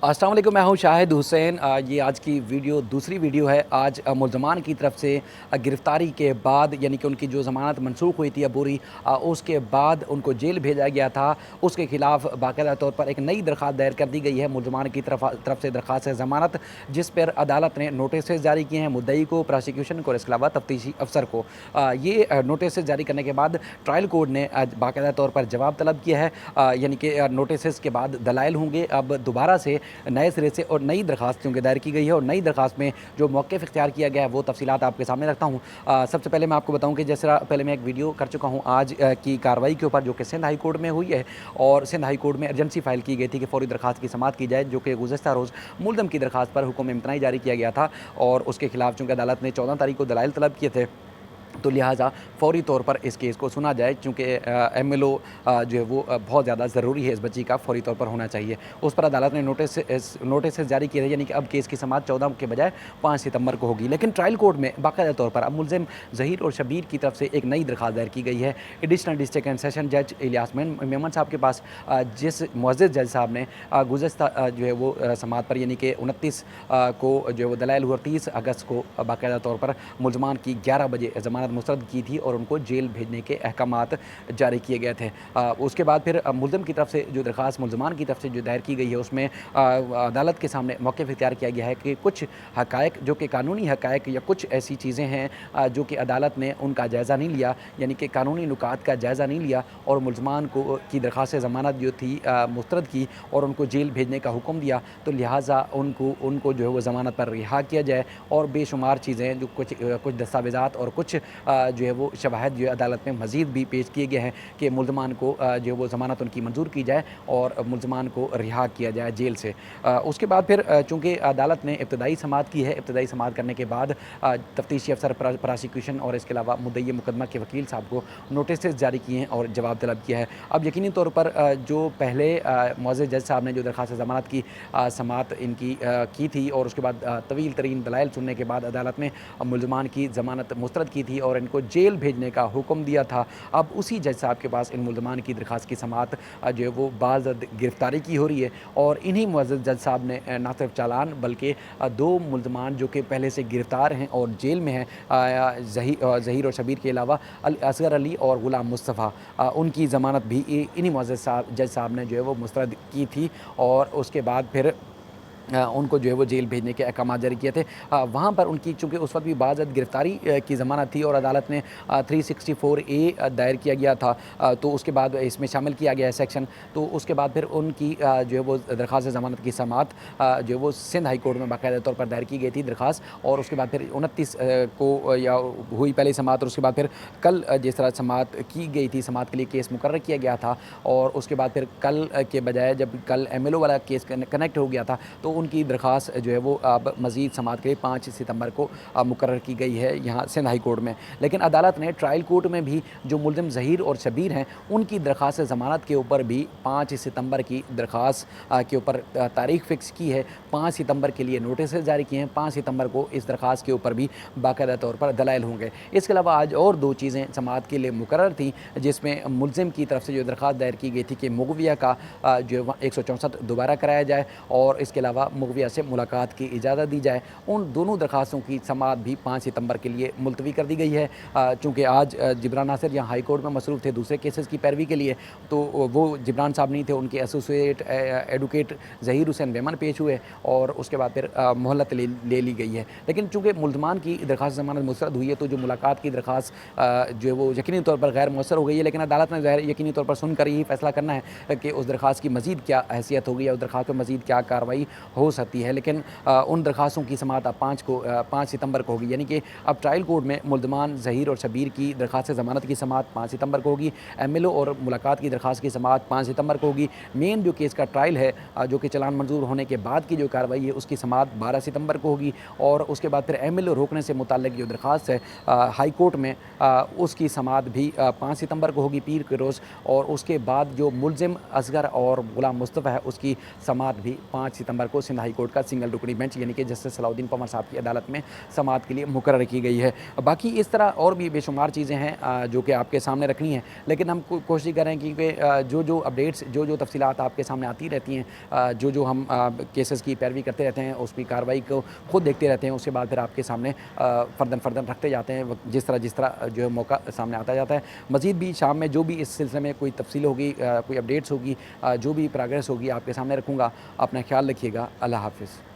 अस्सलाम वालेकुम, मैं हूं शाहिद हुसैन। ये आज की वीडियो दूसरी वीडियो है। आज मुल्ज़मान की तरफ से गिरफ़्तारी के बाद यानी कि उनकी जो ज़मानत मनसूख हुई थी अबूरी, उसके बाद उनको जेल भेजा गया था। उसके ख़िलाफ़ बाकायदा तौर पर एक नई दरख़्वास्त दायर कर दी गई है मुल्ज़मान की तरफ से दरख़्वास्त ज़मानत, जिस पर अदालत ने नोटिस जारी किए हैं मुद्दई को, प्रोसिक्यूशन को और इसके अलावा तफ्तीशी अफसर को। ये नोटिस जारी करने के बाद ट्रायल कोर्ट ने आज बाकायदा तौर पर जवाब तलब किया है। यानी कि नोटिस के बाद दलाइल होंगे। अब दोबारा से नए सिरे से और नई दरख्वास्त चूँकि दायर की गई है और नई दरख्वास्त में जो मौक़िफ़ इख्तियार किया गया है वो तफ़सीलात आपके सामने रखता हूँ। सबसे पहले मैं आपको बताऊँ कि जिस तरह पहले मैं एक वीडियो कर चुका हूँ आज की कार्रवाई के ऊपर, जो कि सिंध हाई कोर्ट में हुई है और सिंध हाई कोर्ट में अर्जेंसी फ़ाइल की गई थी कि फ़ौरी दरख्वास्त की समाअत की जाए, जो कि गुज़श्ता रोज़ मुल्ज़म की दरख्वास्त पर हुक्म इम्तनाई जारी किया गया था और उसके खिलाफ चूँकि अदालत ने 14 तारीख को दलाइल तलब किए थे, तो लिहाजा फ़ौरी तौर पर इस केस को सुना जाए, चूँकि एमएलओ जो है वो बहुत ज़्यादा ज़रूरी है, इस बच्ची का फ़ौरी तौर पर होना चाहिए। उस पर अदालत ने नोटिस जारी किए थे, यानी कि अब केस की समाअत 14 के बजाय 5 सितंबर को होगी। लेकिन ट्रायल कोर्ट में बाकायदा तौर पर अब मुल्ज़िम ज़हीर और शबीर की तरफ से एक नई दरख्वास्त दायर की गई है। एडिशनल डिस्ट्रिक्ट एंड सेशन जज इलियास मेमन साहब के पास, जिस मुअज़्ज़ज़ जज साहब ने गुज़श्ता जो है वो समाअत पर यानी कि 29 को जो है वो दलाइल हुआ और 30 अगस्त को बाकायदा तौर पर मुल्ज़मान की 11 बजे ज़मानत मुस्तरद की थी और उनको जेल भेजने के अहकामात जारी किए गए थे। उसके बाद फिर मुल्ज़िम की तरफ से जो दरख्वास्त मुल्ज़मान की तरफ से जो दायर की गई है, उसमें अदालत के सामने मौक़िफ़ इख्तियार किया गया है कि कुछ हक़ाइक़ जो कि कानूनी हक़ाइक़ या कुछ ऐसी चीज़ें हैं जो कि अदालत ने उनका जायज़ा नहीं लिया, यानी कि कानूनी नुकात का जायज़ा नहीं लिया और मुल्ज़मान को की दरख्वास्त ज़मानत जो थी मुस्तरद की और उनको जेल भेजने का हुक्म दिया, तो लिहाजा उनको जो है वो ज़मानत पर रिहा किया जाए और बेशुमार चीज़ें जो कुछ दस्तावेज़ात और कुछ जो है वो शवाहिद जो है अदालत में मज़ीद भी पेश किए गए हैं कि मुल्ज़मान को जो है वो ज़मानत उनकी मंजूर की जाए और मुल्ज़मान को रिहा किया जाए जेल से। उसके बाद फिर चूँकि अदालत ने इब्तदाई समाअत की है, इब्तदाई समाअत करने के बाद तफ्तीशी अफसर प्रोसिक्यूशन और इसके अलावा मुद्दई मुकदमा के वकील साहब को नोटिस जारी किए हैं और जवाब तलब किया है। अब यकीनी तौर पर जो पहले मुअज़्ज़ज़ जज साहब ने जो दरख्वास्त ज़मानत की समाअत इनकी की थी और उसके बाद तवील तरीन दलाइल सुनने के बाद अदालत ने मुल्ज़मान की ज़मानत मुस्तरद की थी और इनको जेल भेजने का हुक्म दिया था। अब उसी जज साहब के पास इन मुल्ज़मान की दरख्वास्त की समाअत जो है वो बाज़द गिरफ़्तारी की हो रही है और इन्हीं मुअज़्ज़ज़ जज साहब ने ना सिर्फ चालान बल्कि 2 मुल्ज़मान जो कि पहले से गिरफ़्तार हैं और जेल में हैं, ज़हीर और शबीर के अलावा असगर अली और ग़ुलाम मुस्तफ़ा, उनकी ज़मानत भी इन्हीं मुअज़्ज़ज़ जज साहब ने जो है वो मुस्तरद की थी और उसके बाद फिर उनको जो है वो जेल भेजने के अहकाम जारी किए थे। वहाँ पर उनकी चूँकि उस वक़्त भी बाज़द गिरफ़्तारी की ज़मानत थी और अदालत ने 364A दायर किया गया था, तो उसके बाद इसमें शामिल किया गया है सेक्शन। तो उसके बाद फिर उनकी जो है वो दरख्वास्त ज़मानत की समाअत जो है वो सिंध हाई कोर्ट में बाकायदा तौर पर दायर की गई थी दरख्वास्त और उसके बाद फिर 29 को या हुई पहली समाअत और उसके बाद फिर कल जिस तरह समाअत की गई थी, समाअत के लिए केस मुकर्रर किया गया था और उसके बाद फिर कल के बजाय जब कल एमएलओ वाला केस कनेक्ट हो गया था, तो उनकी दरख्वास्त जो है वो अब मज़ीद समाअत के लिए 5 सितंबर को मुकर्रर की गई है यहाँ सिंध हाई कोर्ट में। लेकिन अदालत ने ट्रायल कोर्ट में भी जो मुल्ज़िम ज़हीर और शबीर हैं, उनकी दरख्वास्त ज़मानत के ऊपर भी 5 सितंबर की दरख्वास्त के ऊपर तारीख़ फ़िक्स की है। 5 सितंबर के लिए नोटिस जारी किए हैं। 5 सितंबर को इस दरख्वास्त के ऊपर भी बाकायदा तौर पर दलाइल होंगे। इसके अलावा आज और 2 चीज़ें समाअत के लिए मुकर्रर थी, जिसमें मुल्ज़िम की तरफ से जो दरख्वास्त दायर की गई थी कि मुग़विया का जो 164 दोबारा कराया जाए और इसके अलावा मुग़विया से मुलाकात की इजाज़त दी जाए। उन दोनों दरख्वास्तों की समाअत भी 5 सितंबर के लिए मुलतवी कर दी गई है। चूँकि आज जिब्रान नासिर यहाँ हाई कोर्ट में मसरूफ़ थे दूसरे केसेस की पैरवी के लिए, तो वो जिब्रान साहब नहीं थे, उनके एसोसिएट एडवोकेट ज़हीर हुसैन मेमन पेश हुए और उसके बाद फिर मोहलत ले ली गई है। लेकिन चूँकि मुल्ज़मान की दरख्वास्त ज़मानत मुस्तरद हुई है, तो जो मुलाकात की दरख्वास्त जो है वो यकीनी तौर पर गैर मौसर हो गई है। लेकिन अदालत ने ज़ाहिर यकीनी तौर पर सुनकर यही फ़ैसला करना है कि उस दरख्वास्त की मज़ीद क्या हैसियत होगी या उस दरख्वास्त पर मज़ीद क्या कार्रवाई हो सकती है। लेकिन उन दरख्वास्तों की समाअत अब 5 सितंबर को होगी, यानी कि अब ट्रायल कोर्ट में मुल्ज़मान ज़हीर और शबीर की दरख्वास्त ज़मानत की समाअत 5 सितंबर को होगी। एमएलओ और मुलाकात की दरख्वास्त की समाअत 5 सितंबर को होगी। मेन जो केस का ट्रायल है, जो कि चालान मंजूर होने के बाद की जो कार्रवाई है, उसकी समाअत 12 सितंबर को होगी और उसके बाद फिर एमएलओ रोकने से मुताल्लिक़ जो दरख्वास्त है हाई कोर्ट में, उसकी समाअत भी 5 सितंबर को होगी पीर के रोज़ और उसके बाद जो मुल्ज़िम असगर और ग़ुलाम मुस्तफ़ा है, उसकी समाअत भी 5 सितंबर को सिंध हाई कोर्ट का सिंगल रुकनी बेंच यानी कि जस्टिस सलाउद्दीन पंवर साहब की अदालत में समाअत के लिए मुकर्रर की गई है। बाकी इस तरह और भी बेशुमार चीज़ें हैं जो कि आपके सामने रखनी है, लेकिन हम कोशिश कर रहे हैं कि जो अपडेट्स जो तफसीलात आपके सामने आती रहती हैं, जो हम केसेस की पैरवी करते रहते हैं, उसकी कार्रवाई को खुद देखते रहते हैं, उसके बाद फिर आपके सामने फ़र्दन रखते जाते हैं जिस तरह जो है मौका सामने आता जाता है। मज़ीद भी शाम में जो भी इस सिलसिले में कोई तफसील होगी, कोई अपडेट्स होगी, जो भी प्रोग्रेस होगी आपके सामने रखूँगा। अपना ख्याल रखिएगा। अल्लाह हाफ़िज़।